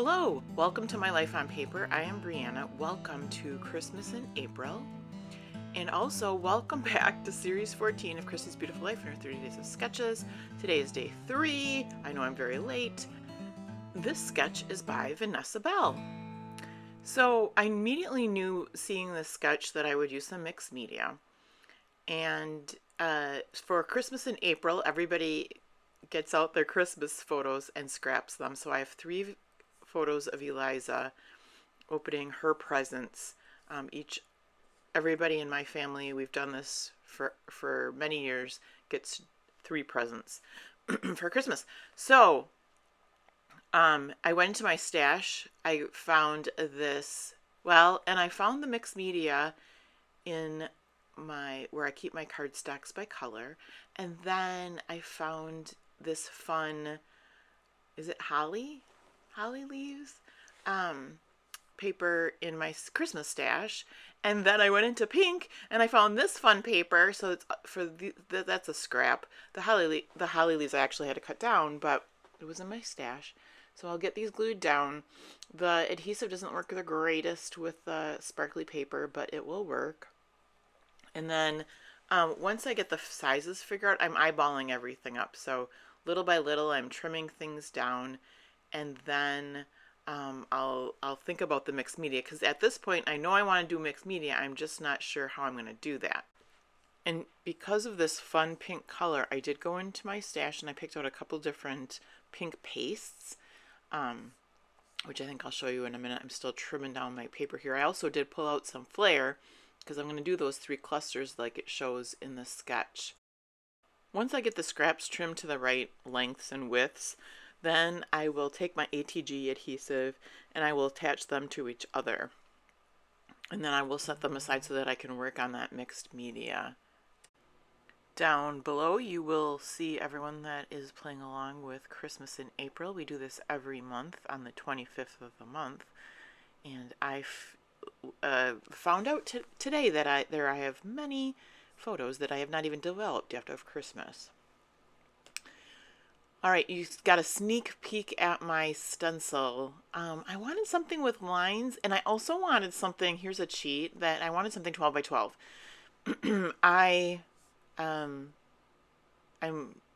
Hello, welcome to My Life on Paper. I am Brianna. Welcome to Christmas in April. And also, welcome back to Series 14 of Christy's Beautiful Life in her 30 Days of Sketches. Today is day 3. I know I'm very late. This sketch is by Vanessa Bell. So I immediately knew, seeing this sketch, that I would use some mixed media. And for Christmas in April, everybody gets out their Christmas photos and scraps them. So I have 3 photos of Eliza opening her presents. Everybody in my family, we've done this for many years, gets 3 presents for Christmas. So I went into my stash. I found this, and I found the mixed media in where I keep my cardstocks by color. And then I found this fun, is it holly leaves paper in my Christmas stash. And then I went into pink and I found this fun paper. So it's that's a scrap. The holly leaves I actually had to cut down, but it was in my stash. So I'll get these glued down. The adhesive doesn't work the greatest with the sparkly paper, but it will work. And then once I get the sizes figured out, I'm eyeballing everything up. So little by little, I'm trimming things down, and then I'll think about the mixed media, because at this point I know I want to do mixed media. I'm just not sure how I'm going to do that. And because of this fun pink color, I did go into my stash and I picked out a couple different pink pastes, which I think I'll show you in a minute. I'm still trimming down my paper here. I also did pull out some flare, because I'm going to do those 3 clusters like it shows in the sketch. Once I get the scraps trimmed to the right lengths and widths, then I will take my ATG adhesive and I will attach them to each other. And then I will set them aside so that I can work on that mixed media. Down below you will see everyone that is playing along with Christmas in April. We do this every month on the 25th of the month. And I found out today that I have many photos that I have not even developed after Christmas. All right, you got a sneak peek at my stencil. I wanted something with lines, and I also wanted something, here's a cheat, that I wanted something 12 by 12. I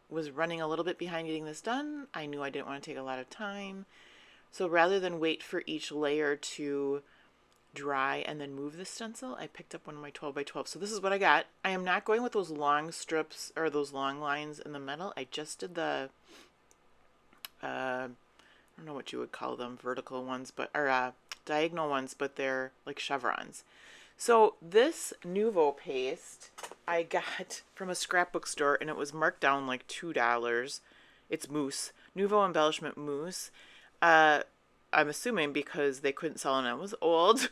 was running a little bit behind getting this done. I knew I didn't want to take a lot of time. So rather than wait for each layer to dry and then move the stencil, I picked up one of my 12 by 12. So this is what I got. I am not going with those long strips or those long lines in the metal. I just did the I don't know what you would call them, vertical ones, or diagonal ones, but they're like chevrons. So this Nuvo paste I got from a scrapbook store, and it was marked down like $2. It's mousse, Nuvo embellishment mousse. I'm assuming because they couldn't sell it and it was old.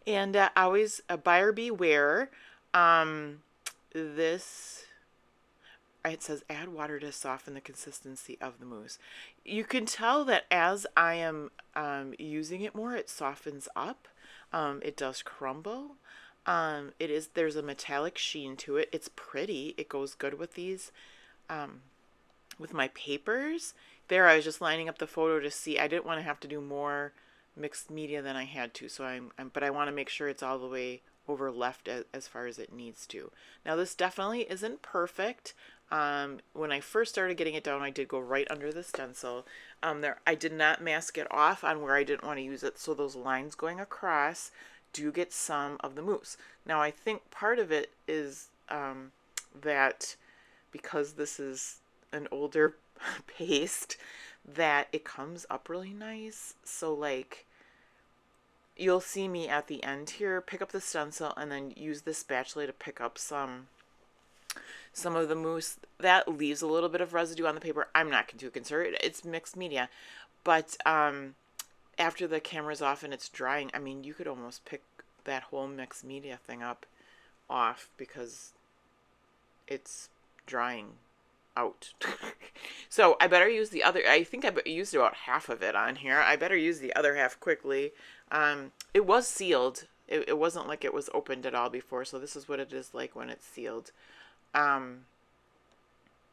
And always a buyer beware. This, it says add water to soften the consistency of the mousse. You can tell that as I am using it more, it softens up. It does crumble. There's a metallic sheen to it. It's pretty. It goes good with these, with my papers. There, I was just lining up the photo to see. I didn't want to have to do more mixed media than I had to, so but I want to make sure it's all the way over left as far as it needs to. Now this definitely isn't perfect. When I first started getting it down, I did go right under the stencil. I did not mask it off on where I didn't want to use it, so those lines going across do get some of the mousse. Now I think part of it is that because this is an older paste, that it comes up really nice. So like, you'll see me at the end here pick up the stencil and then use the spatula to pick up some of the mousse. That leaves a little bit of residue on the paper. I'm not too concerned. It's mixed media. But after the camera's off and it's drying, I mean, you could almost pick that whole mixed media thing up off because it's drying out. So I better use the other. I think I used about half of it on here. I better use the other half quickly. It was sealed. It wasn't like it was opened at all before, so this is what it is like when it's sealed.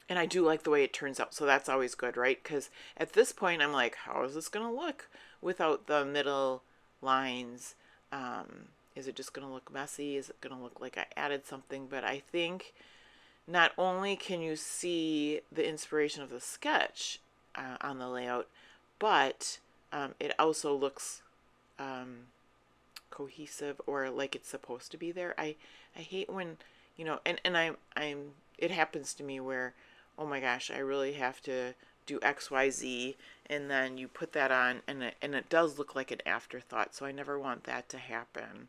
And I do like the way it turns out, so that's always good, right? Because at this point, I'm like, how is this going to look without the middle lines? Is it just going to look messy? Is it going to look like I added something? But I think not only can you see the inspiration of the sketch on the layout, but it also looks cohesive or like it's supposed to be there. I hate when, and I'm it happens to me where, oh my gosh, I really have to do XYZ, and then you put that on and it does look like an afterthought. So I never want that to happen.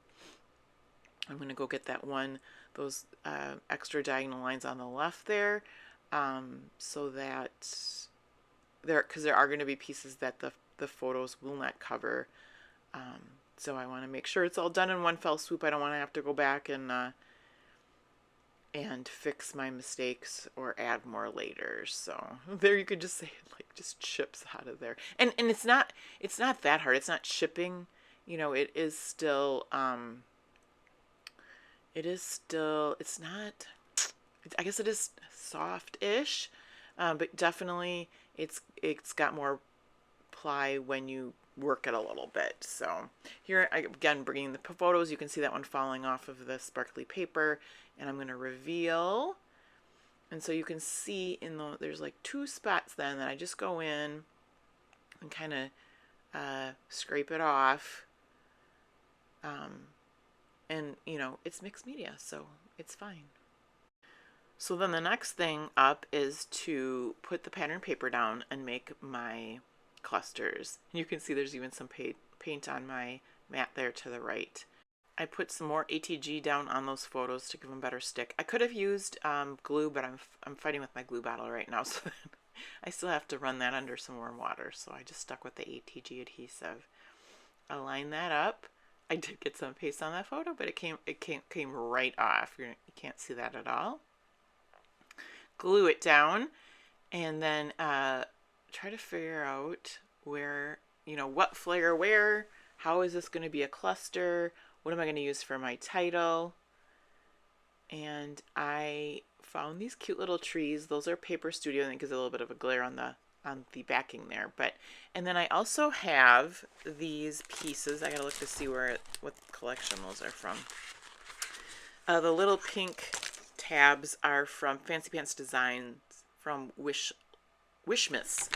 I'm going to go get those extra diagonal lines on the left there, so that because there are going to be pieces that the photos will not cover. So I want to make sure it's all done in one fell swoop. I don't want to have to go back and fix my mistakes or add more later. So there you could just say it like just chips out of there. And it's not that hard. It's not chipping. It is still it's not, I guess it is soft-ish, but definitely it's got more ply when you work it a little bit. So here, again, bringing the photos, you can see that one falling off of the sparkly paper, and I'm going to reveal. And so you can see there's like 2 spots then that I just go in and kind of scrape it off. And it's mixed media, so it's fine. So then the next thing up is to put the pattern paper down and make my clusters. You can see there's even some paint on my mat there to the right. I put some more ATG down on those photos to give them better stick. I could have used glue, but I'm fighting with my glue bottle right now, so I still have to run that under some warm water. So I just stuck with the ATG adhesive. Align that up. I did get some paste on that photo, but it came right off. You can't see that at all. Glue it down, and then try to figure out where, what flare where. How is this going to be a cluster? What am I going to use for my title? And I found these cute little trees. Those are Paper Studio. I think gives a little bit of a glare on the backing there, and then I also have these pieces. I gotta look to see what collection those are from. The little pink tabs are from Fancy Pants Designs from Wishmas.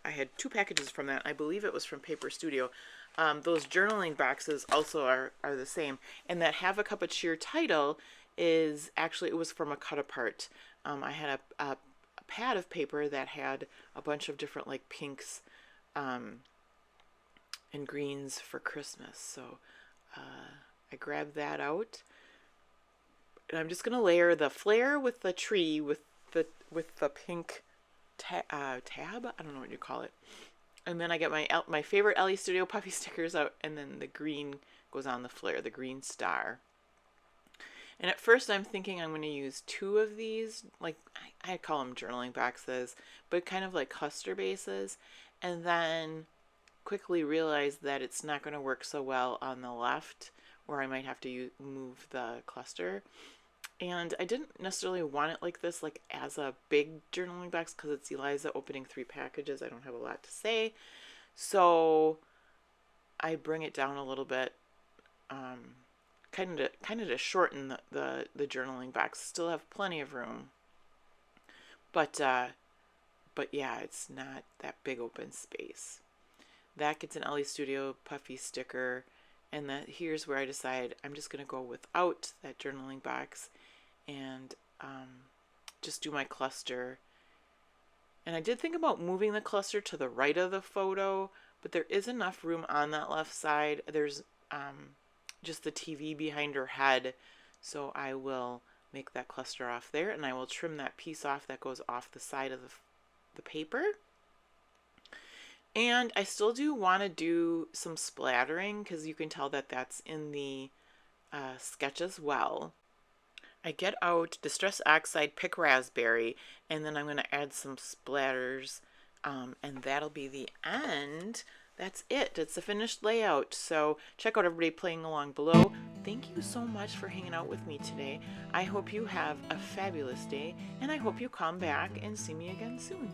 I had 2 packages from that. I believe it was from Paper Studio. Those journaling boxes also are the same, and that Have a Cup of Cheer title is actually, it was from a cut apart. I had a pad of paper that had a bunch of different like pinks and greens for Christmas, so I grabbed that out, and I'm just gonna layer the flare with the tree with the pink tab. I don't know what you call it, and then I get my favorite Ellie Studio puffy stickers out, and then the green goes on the flare, the green star. And at first I'm thinking I'm going to use 2 of these, like I call them journaling boxes, but kind of like cluster bases, and then quickly realized that it's not going to work so well on the left, where I might have to move the cluster. And I didn't necessarily want it like this, like as a big journaling box, because it's Eliza opening 3 packages. I don't have a lot to say, so I bring it down a little bit. Kind of to shorten the journaling box. Still have plenty of room, but yeah, it's not that big open space. That gets an Ellie Studio puffy sticker, and here's where I decide I'm just gonna go without that journaling box and just do my cluster. And I did think about moving the cluster to the right of the photo, but there is enough room on that left side. There's just the TV behind her head, so I will make that cluster off there, and I will trim that piece off that goes off the side of the paper. And I still do want to do some splattering, because you can tell that that's in the sketch as well. I get out Distress Oxide Pick Raspberry, and then I'm going to add some splatters, and that'll be the end. That's it. It's the finished layout. So check out everybody playing along below. Thank you so much for hanging out with me today. I hope you have a fabulous day, and I hope you come back and see me again soon.